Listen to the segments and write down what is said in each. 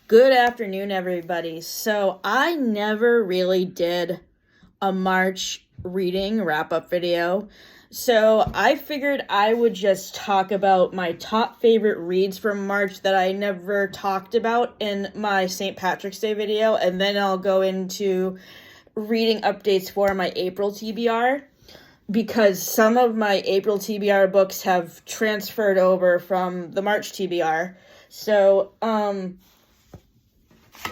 Good afternoon, everybody. So, I never really did a March reading wrap-up video. So, I figured I would just talk about my top favorite reads from March that I never talked about in my St. Patrick's Day video, and then I'll go into reading updates for my April TBR, because some of my April TBR books have transferred over from the March TBR. So,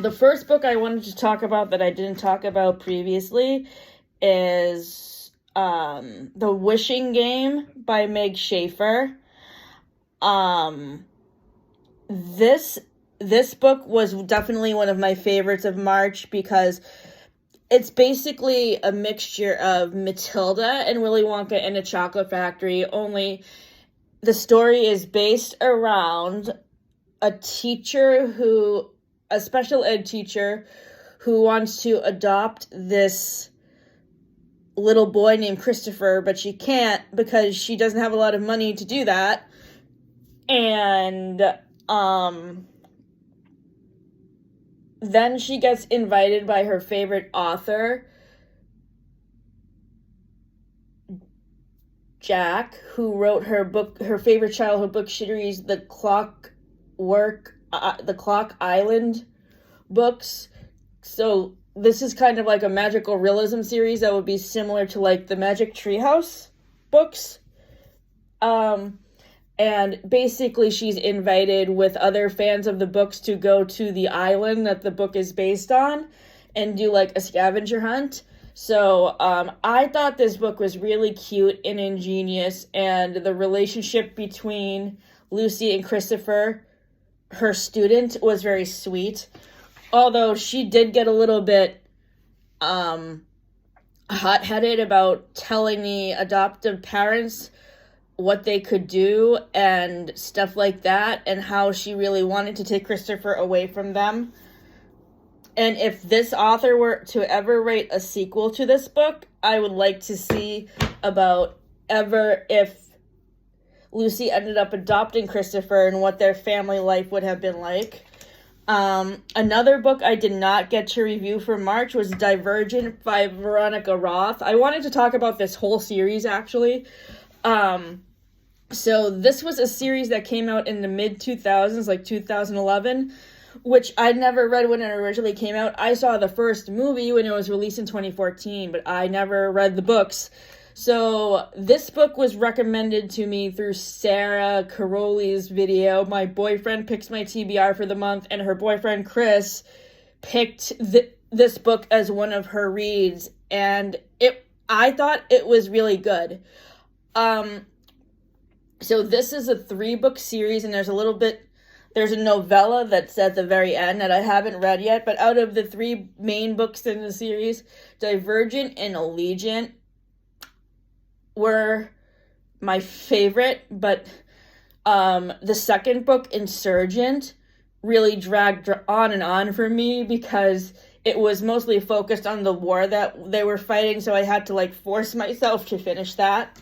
the first book I wanted to talk about that I didn't talk about previously is The Wishing Game by Meg Schaefer. This book was definitely one of my favorites of March because it's basically a mixture of Matilda and Willy Wonka and a Chocolate Factory, only the story is based around a special ed teacher who wants to adopt this little boy named Christopher, but she can't because she doesn't have a lot of money to do that. And then she gets invited by her favorite author, Jack, who wrote her favorite childhood book series, the Clock Island books. So this is kind of like a magical realism series that would be similar to like the Magic Treehouse books. And basically she's invited with other fans of the books to go to the island that the book is based on and do like a scavenger hunt. So I thought this book was really cute and ingenious, and the relationship between Lucy and Christopher, her student, was very sweet. Although she did get a little bit hot-headed about telling the adoptive parents what they could do and stuff like that, and how she really wanted to take Christopher away from them. And if this author were to ever write a sequel to this book, I would like to see about if Lucy ended up adopting Christopher and what their family life would have been like. Another book I did not get to review for March was Divergent by Veronica Roth. I wanted to talk about this whole series, actually. So this was a series that came out in the mid-2000s, like 2011, which I never read when it originally came out. I saw the first movie when it was released in 2014, but I never read the books. So this book was recommended to me through Sarah Caroli's video. My boyfriend picks my TBR for the month, and her boyfriend Chris picked this book as one of her reads, and I thought it was really good. So this is a 3-book series, and there's a novella that's at the very end that I haven't read yet, but out of the 3 main books in the series, Divergent and Allegiant were my favorite, but the second book, Insurgent, really dragged on and on for me because it was mostly focused on the war that they were fighting, so I had to like force myself to finish that.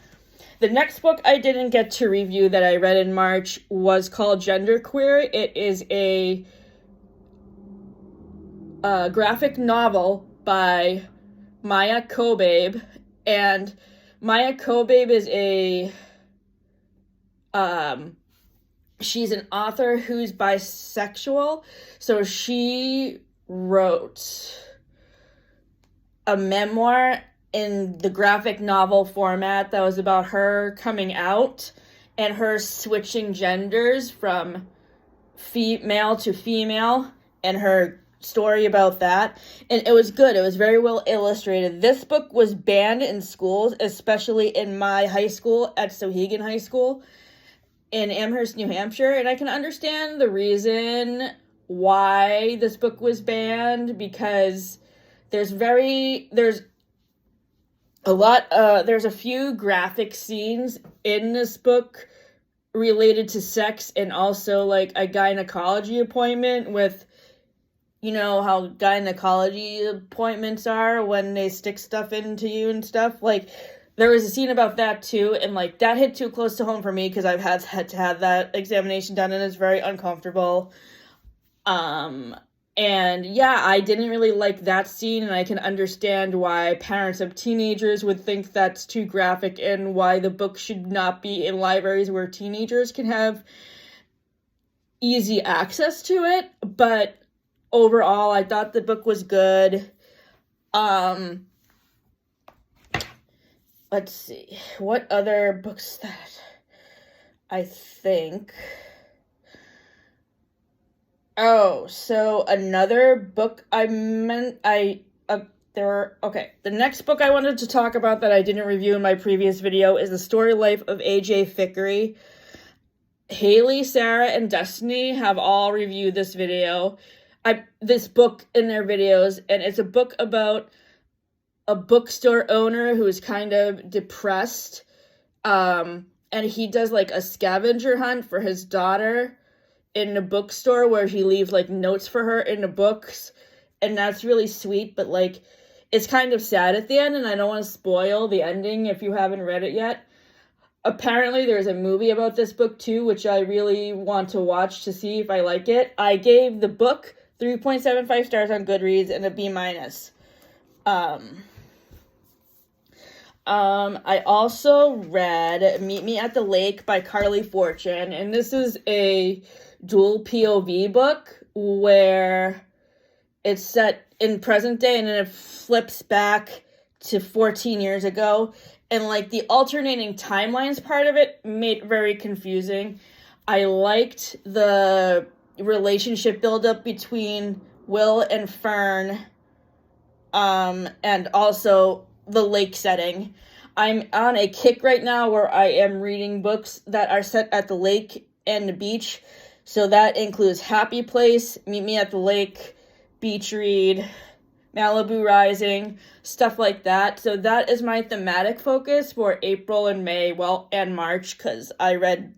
The next book I didn't get to review that I read in March was called Genderqueer. It is a graphic novel by Maya Kobabe, and Maya Kobabe is she's an author who's bisexual, so she wrote a memoir in the graphic novel format that was about her coming out and her switching genders from male to female, and her story about that. And it was good. It was very well illustrated. This book was banned in schools, especially in my high school at Sohegan High School in Amherst, New Hampshire, and I can understand the reason why this book was banned, because there's a few graphic scenes in this book related to sex, and also like a gynecology appointment with, you know how gynecology appointments are when they stick stuff into you and stuff. Like, there was a scene about that too, and like that hit too close to home for me because I've had to have that examination done, and it's very uncomfortable. And yeah, I didn't really like that scene, and I can understand why parents of teenagers would think that's too graphic and why the book should not be in libraries where teenagers can have easy access to it. But overall, I thought the book was good. Let's see. What other books that I think... Oh, so another book the next book I wanted to talk about that I didn't review in my previous video is The Story Life of A.J. Fikry. Haley, Sarah, and Destiny have all reviewed this book in their videos, and it's a book about a bookstore owner who is kind of depressed, and he does like a scavenger hunt for his daughter in a bookstore where he leaves like notes for her in the books, and that's really sweet, but like it's kind of sad at the end, and I don't want to spoil the ending if you haven't read it yet. Apparently there's a movie about this book too, which I really want to watch to see if I like it. I gave the book 3.75 stars on Goodreads and a B-. I also read Meet Me at the Lake by Carly Fortune, and this is a dual POV book where it's set in present day and then it flips back to 14 years ago, and like the alternating timelines part of it made it very confusing. I liked the relationship buildup between Will and Fern, and also the lake setting. I'm on a kick right now where I am reading books that are set at the lake and the beach. So that includes Happy Place, Meet Me at the Lake, Beach Read, Malibu Rising, stuff like that. So that is my thematic focus for April and May, and March, because I read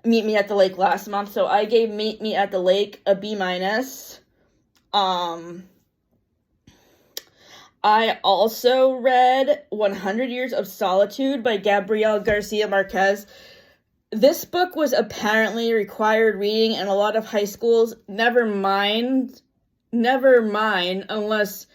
Meet Me at the Lake last month. So I gave Meet Me at the Lake a B-. I also read 100 Years of Solitude by Gabriel Garcia Marquez. This book was apparently required reading in a lot of high schools. Never mind, unless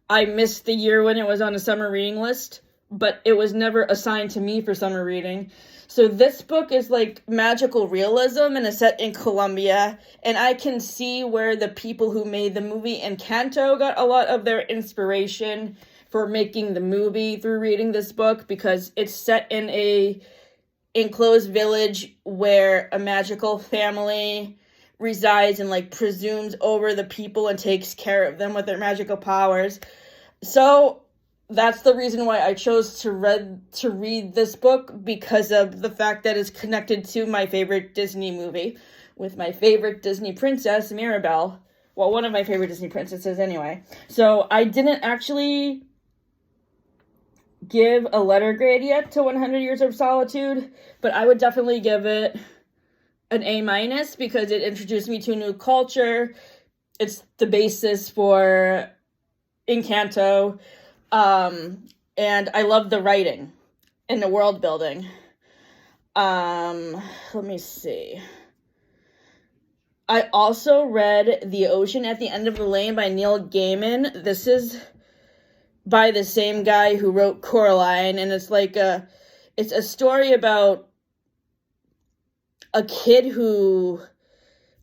I missed the year when it was on a summer reading list, but it was never assigned to me for summer reading. So this book is like magical realism and is set in Colombia, and I can see where the people who made the movie Encanto got a lot of their inspiration for making the movie through reading this book, because it's set in a enclosed village where a magical family resides and like presumes over the people and takes care of them with their magical powers. So that's the reason why I chose to read this book, because of the fact that it's connected to my favorite Disney movie with my favorite Disney princess, Mirabelle. Well, one of my favorite Disney princesses anyway. So I didn't actually give a letter grade yet to 100 Years of Solitude, but I would definitely give it an A- because it introduced me to a new culture. It's the basis for Encanto. And I love the writing and the world building. Let me see. I also read The Ocean at the End of the Lane by Neil Gaiman. This is by the same guy who wrote Coraline, and it's a story about a kid who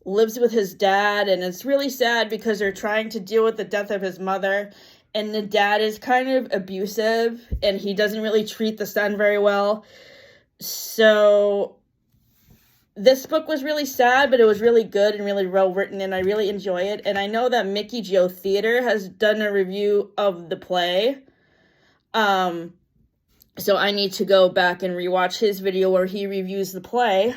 lives with his dad, and it's really sad because they're trying to deal with the death of his mother, and the dad is kind of abusive, and he doesn't really treat the son very well. So this book was really sad, but it was really good and really well written, and I really enjoy it. And I know that Mickey Joe Theater has done a review of the play. So I need to go back and rewatch his video where he reviews the play,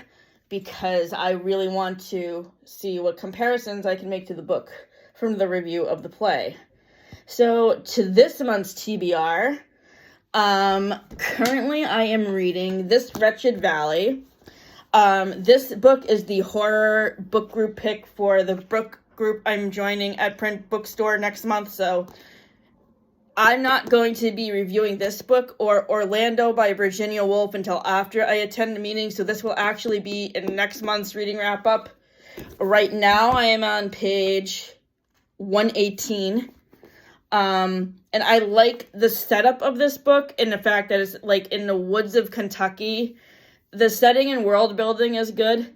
because I really want to see what comparisons I can make to the book from the review of the play. So to this month's TBR, currently I am reading This Wretched Valley. This book is the horror book group pick for the book group I'm joining at Print Bookstore next month, so I'm not going to be reviewing this book or Orlando by Virginia Woolf until after I attend the meeting, so this will actually be in next month's reading wrap-up. Right now I am on page 118. And I like the setup of this book and the fact that it's like in the woods of Kentucky. The setting and world building is good.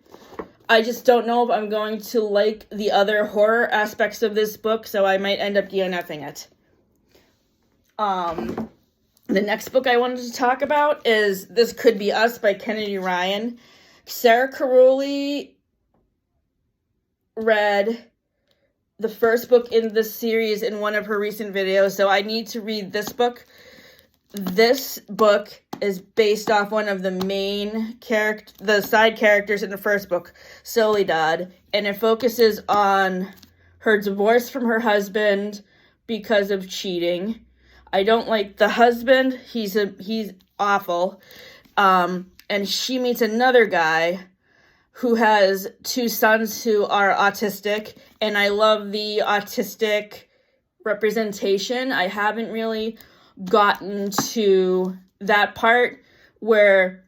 I just don't know if I'm going to like the other horror aspects of this book, so I might end up DNFing it. The next book I wanted to talk about is This Could Be Us by Kennedy Ryan. Sarah Caroli read the first book in this series in one of her recent videos, so I need to read this book. This book is based off one of the side characters in the first book, Soledad, and it focuses on her divorce from her husband because of cheating. I don't like the husband. He's awful. And she meets another guy who has 2 sons who are autistic, and I love the autistic representation. I haven't really gotten to that part where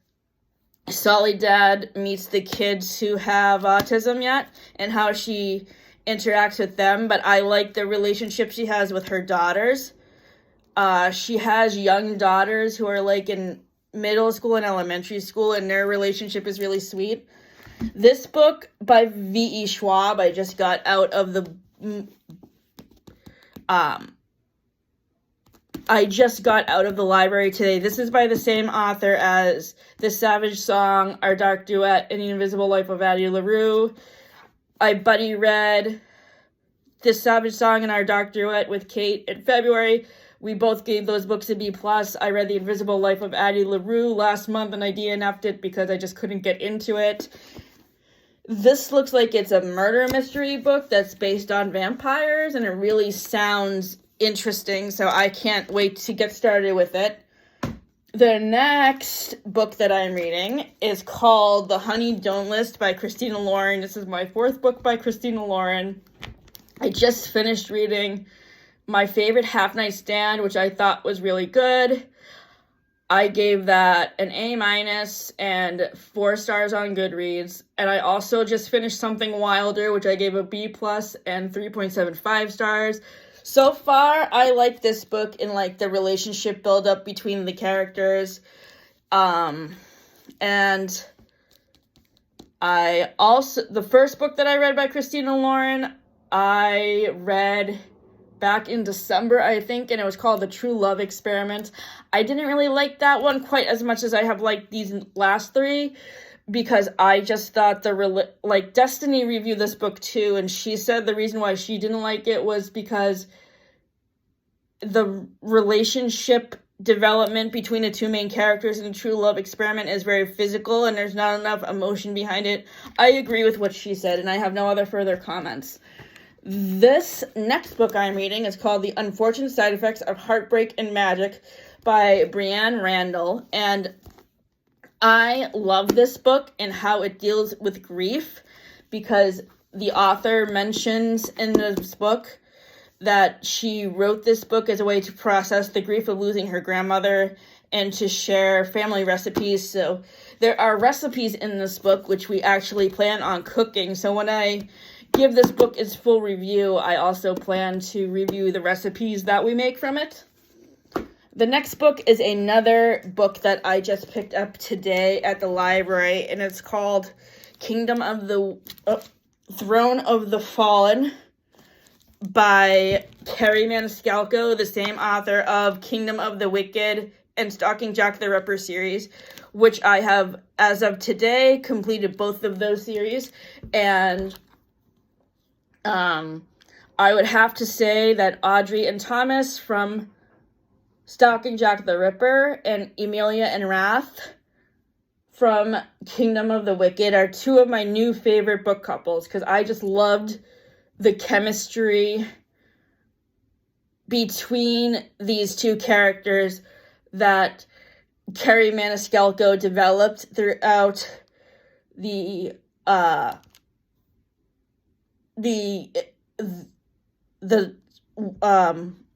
Soledad meets the kids who have autism yet and how she interacts with them, but I like the relationship she has with her daughters. She has young daughters who are like in middle school and elementary school, and their relationship is really sweet. This book by V.E. Schwab, I just got out of the library today. This is by the same author as The Savage Song, Our Dark Duet, and The Invisible Life of Addie LaRue. I buddy read The Savage Song and Our Dark Duet with Kate in February. We both gave those books a B+. I read The Invisible Life of Addie LaRue last month, and I DNF'd it because I just couldn't get into it. This looks like it's a murder mystery book that's based on vampires, and it really sounds interesting, so I can't wait to get started with it. The next book that I'm reading is called The Honey Don't List by Christina Lauren. This is my 4th book by Christina Lauren. I just finished reading My Favorite Half Night Stand, which I thought was really good. I gave that an A- and 4 stars on Goodreads. And I also just finished Something Wilder, which I gave a B+ and 3.75 stars. So far, I like this book in like the relationship buildup between the characters. And the first book that I read by Christina Lauren, I read back in December, I think, and it was called The True Love Experiment. I didn't really like that one quite as much as I have liked these last 3, because I just thought Destiny reviewed this book too, and she said the reason why she didn't like it was because the relationship development between the 2 main characters in The True Love Experiment is very physical, and there's not enough emotion behind it. I agree with what she said, and I have no other further comments. This next book I'm reading is called The Unfortunate Side Effects of Heartbreak and Magic by Brianne Randall, and I love this book and how it deals with grief, because the author mentions in this book that she wrote this book as a way to process the grief of losing her grandmother and to share family recipes. So there are recipes in this book which we actually plan on cooking. So when I give this book its full review, I also plan to review the recipes that we make from it. The next book is another book that I just picked up today at the library, and it's called Kingdom of the Throne of the Fallen by Kerri Maniscalco, the same author of Kingdom of the Wicked and Stalking Jack the Ripper series, which I have, as of today, completed both of those series. And I would have to say that Audrey and Thomas from Stalking Jack the Ripper and Emilia and Wrath from Kingdom of the Wicked are 2 of my new favorite book couples, because I just loved the chemistry between these 2 characters that Kerri Maniscalco developed throughout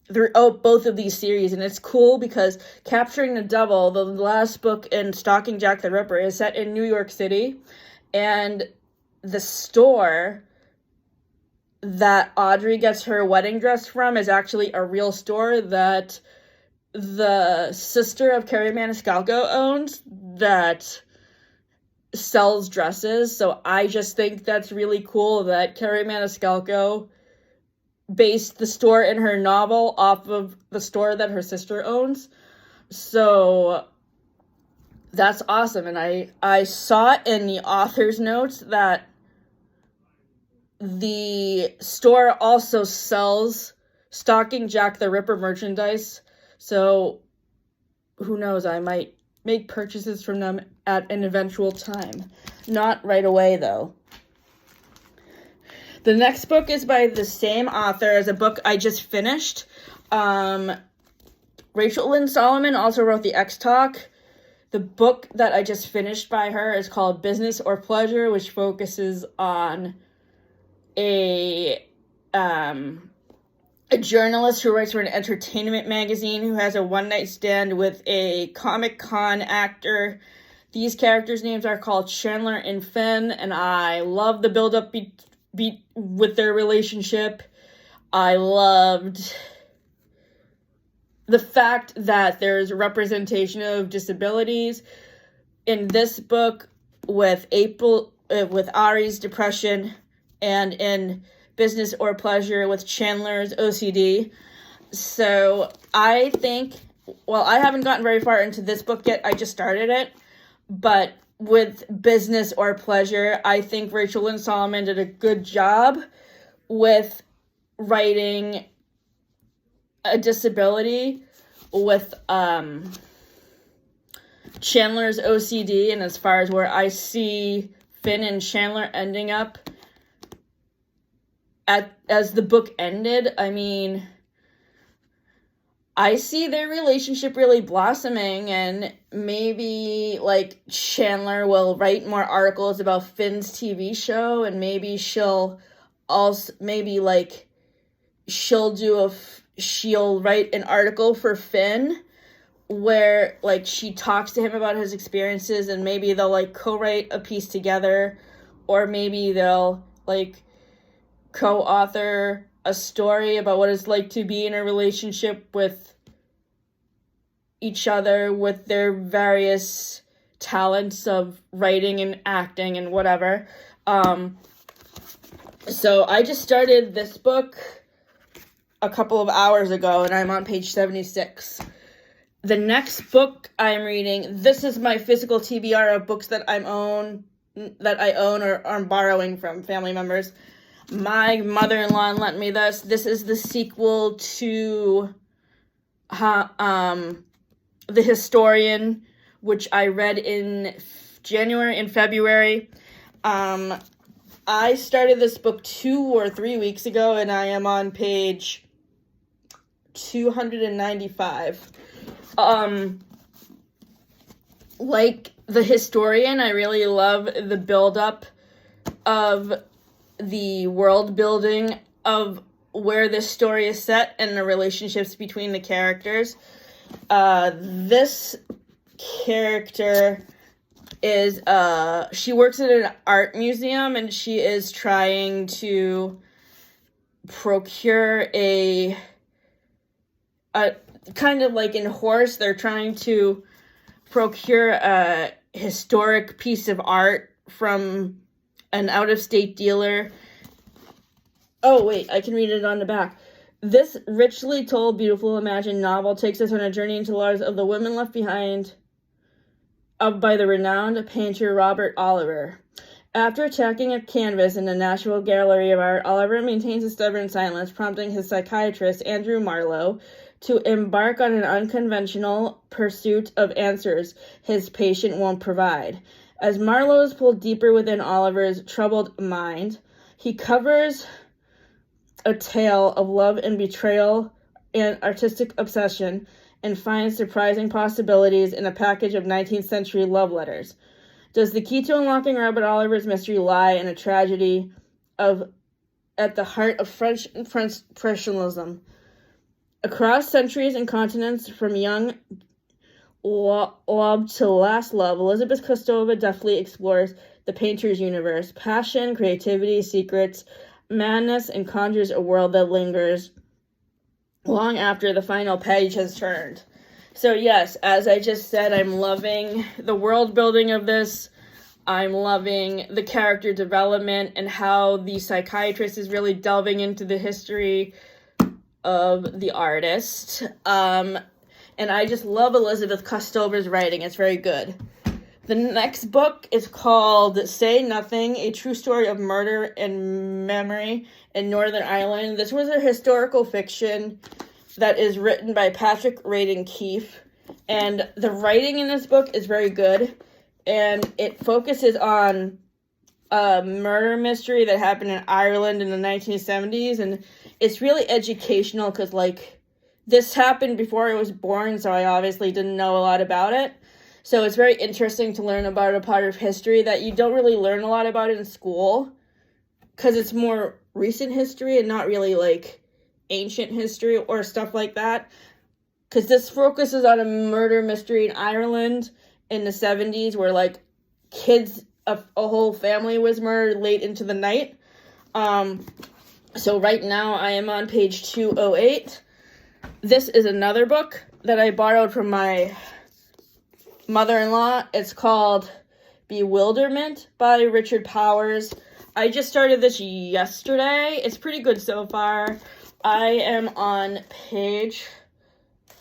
throughout both of these series. And it's cool because Capturing the Devil, the last book in Stalking Jack the Ripper, is set in New York City, and the store that Audrey gets her wedding dress from is actually a real store that the sister of Carrie Maniscalco owns that sells dresses. So I just think that's really cool that Carrie Maniscalco based the store in her novel off of the store that her sister owns. So that's awesome. And I saw in the author's notes that the store also sells Stalking Jack the Ripper merchandise. So who knows, I might make purchases from them at an eventual time. Not right away, though. The next book is by the same author as a book I just finished. Rachel Lynn Solomon also wrote the X-Talk. The book that I just finished by her is called Business or Pleasure, which focuses on a journalist who writes for an entertainment magazine who has a one-night stand with a Comic-Con actor. These characters' names are called Chandler and Finn, and I love the build-up beat with their relationship. I loved the fact that there's representation of disabilities in this book with Ari's depression, and in Business or Pleasure with Chandler's OCD. So I think, well, I haven't gotten very far into this book yet. I just started it. But with Business or Pleasure, I think Rachel Lynn Solomon did a good job with writing a disability with Chandler's OCD, and as far as where I see Finn and Chandler ending up as the book ended, I mean, I see their relationship really blossoming, and maybe, like, Chandler will write more articles about Finn's TV show, and maybe she'll write an article for Finn where, like, she talks to him about his experiences, and maybe they'll, like, co-write a piece together, or maybe they'll, like, co-author a story about what it's like to be in a relationship with each other with their various talents of writing and acting and whatever. So I just started this book a couple of hours ago, and I'm on page 76. The next book I'm reading, this is my physical TBR of books that I own or I'm borrowing from family members. My mother-in-law lent me this. This is the sequel to The Historian, which I read in January and February. I started this book 2 or 3 weeks ago, and I am on page 295. Like The Historian, I really love the build-up of the world building of where this story is set and the relationships between the characters. This character is, she works at an art museum, and she is trying to procure a kind of like in Horse, they're trying to procure a historic piece of art from an out-of-state dealer. Oh, wait, I can read it on the back. This richly told, beautiful, imagined novel takes us on a journey into the lives of the women left behind by the renowned painter Robert Oliver. After attacking a canvas in the Nashville Gallery of Art, Oliver maintains a stubborn silence, prompting his psychiatrist, Andrew Marlowe, to embark on an unconventional pursuit of answers his patient won't provide. As Marlowe is pulled deeper within Oliver's troubled mind, he covers a tale of love and betrayal and artistic obsession, and finds surprising possibilities in a package of 19th century love letters. Does the key to unlocking Robert Oliver's mystery lie in a tragedy at the heart of French Impressionism? Across centuries and continents, from young love to last love, Elizabeth Kostova deftly explores the painter's universe. Passion, creativity, secrets, madness, and conjures a world that lingers long after the final page has turned. So yes, as I just said, I'm loving the world building of this. I'm loving the character development and how the psychiatrist is really delving into the history of the artist. And I just love Elizabeth Kostover's writing. It's very good. The next book is called Say Nothing, A True Story of Murder and Memory in Northern Ireland. This was a historical fiction that is written by Patrick Radden Keefe. And the writing in this book is very good. And it focuses on a murder mystery that happened in Ireland in the 1970s. And it's really educational because, like, this happened before I was born, so I obviously didn't know a lot about it. So it's very interesting to learn about a part of history that you don't really learn a lot about in school because it's more recent history and not really, like, ancient history or stuff like that. Because this focuses on a murder mystery in Ireland in the 70s where, like, kids, a whole family was murdered late into the night. So right now I am on page 208. This is another book that I borrowed from my mother-in-law. It's called Bewilderment by Richard Powers. I just started this yesterday. It's pretty good so far. I am on page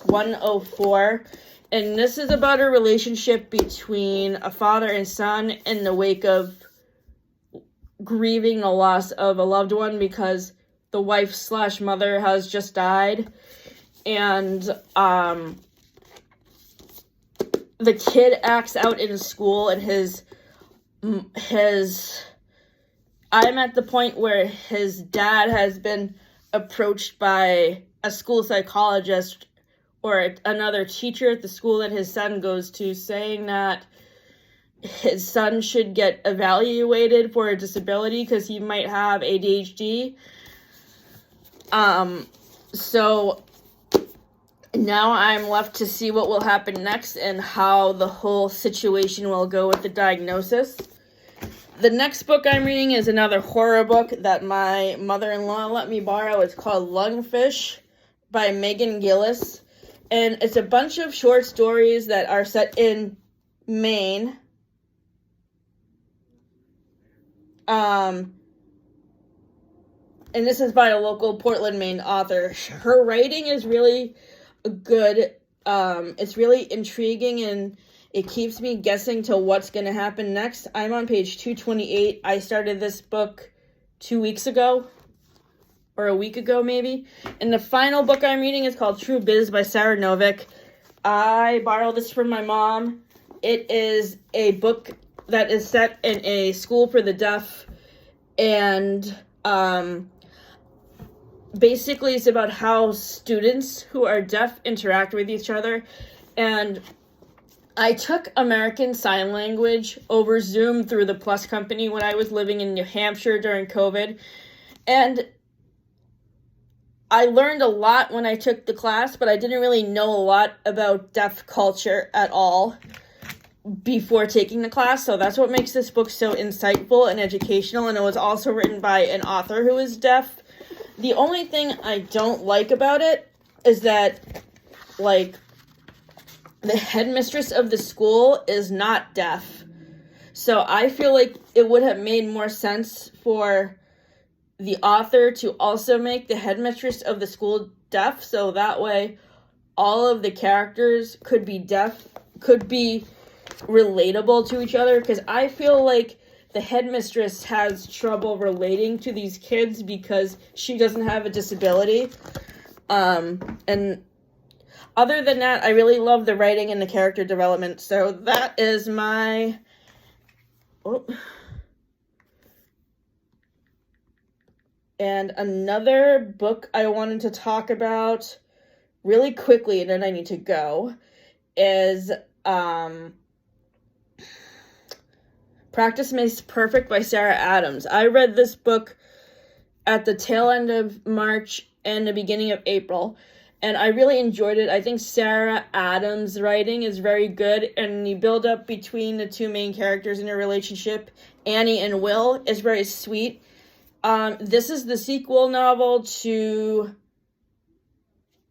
104. And this is about a relationship between a father and son in the wake of grieving the loss of a loved one because the wife/mother has just died. And the kid acts out in school and I'm at the point where his dad has been approached by a school psychologist or another teacher at the school that his son goes to, saying that his son should get evaluated for a disability because he might have ADHD. So now I'm left to see what will happen next and how the whole situation will go with the diagnosis. The next book I'm reading is another horror book that my mother-in-law let me borrow. It's called Lungfish by Megan Gillis. And it's a bunch of short stories that are set in Maine. And this is by a local Portland, Maine author. Her writing is really good. It's really intriguing and it keeps me guessing to what's going to happen next. I'm on page 228. I started this book 2 weeks ago. Or a week ago, maybe. And the final book I'm reading is called True Biz by Sarah Novick. I borrowed this from my mom. It is a book that is set in a school for the deaf. And basically it's about how students who are deaf interact with each other. And I took American Sign Language over Zoom through the Plus Company when I was living in New Hampshire during COVID. And I learned a lot when I took the class, but I didn't really know a lot about deaf culture at all before taking the class. So that's what makes this book so insightful and educational. And it was also written by an author who is deaf. The only thing I don't like about it is that, like, the headmistress of the school is not deaf. So I feel like it would have made more sense for the author to also make the headmistress of the school deaf, so that way all of the characters could be deaf, could be relatable to each other, because I feel like the headmistress has trouble relating to these kids because she doesn't have a disability. And other than that, I really love the writing and the character development, so that is my... And another book I wanted to talk about really quickly, and then I need to go, is Practice Makes Perfect by Sarah Adams. I read this book at the tail end of March and the beginning of April, and I really enjoyed it. I think Sarah Adams' writing is very good, and the build-up between the two main characters in their relationship, Annie and Will, is very sweet. This is the sequel novel to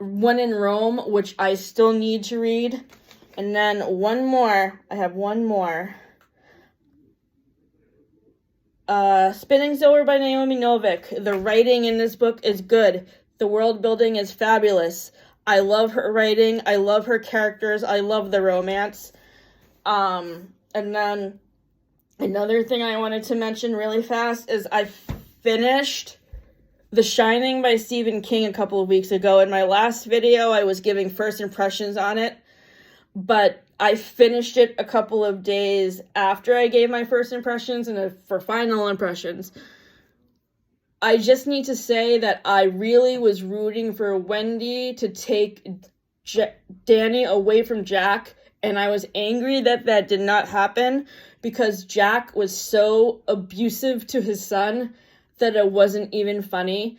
When in Rome, which I still need to read. And then one more. I have one more. Spinning Silver by Naomi Novik. The writing in this book is good. The world building is fabulous. I love her writing. I love her characters. I love the romance. And then another thing I wanted to mention really fast is I finished The Shining by Stephen King a couple of weeks ago. In my last video, I was giving first impressions on it, but I finished it a couple of days after I gave my first impressions and for final impressions. I just need to say that I really was rooting for Wendy to take Danny away from Jack, and I was angry that that did not happen because Jack was so abusive to his son that it wasn't even funny.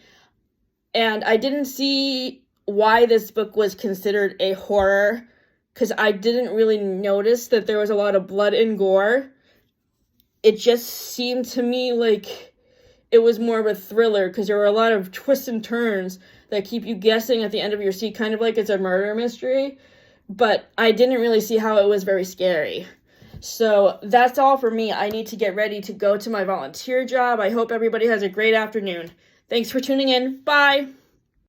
And I didn't see why this book was considered a horror, because I didn't really notice that there was a lot of blood and gore. It just seemed to me like it was more of a thriller, because there were a lot of twists and turns that keep you guessing at the end of your seat, kind of like it's a murder mystery. But I didn't really see how it was very scary. So that's all for me. I need to get ready to go to my volunteer job. I hope everybody has a great afternoon. Thanks for tuning in. Bye.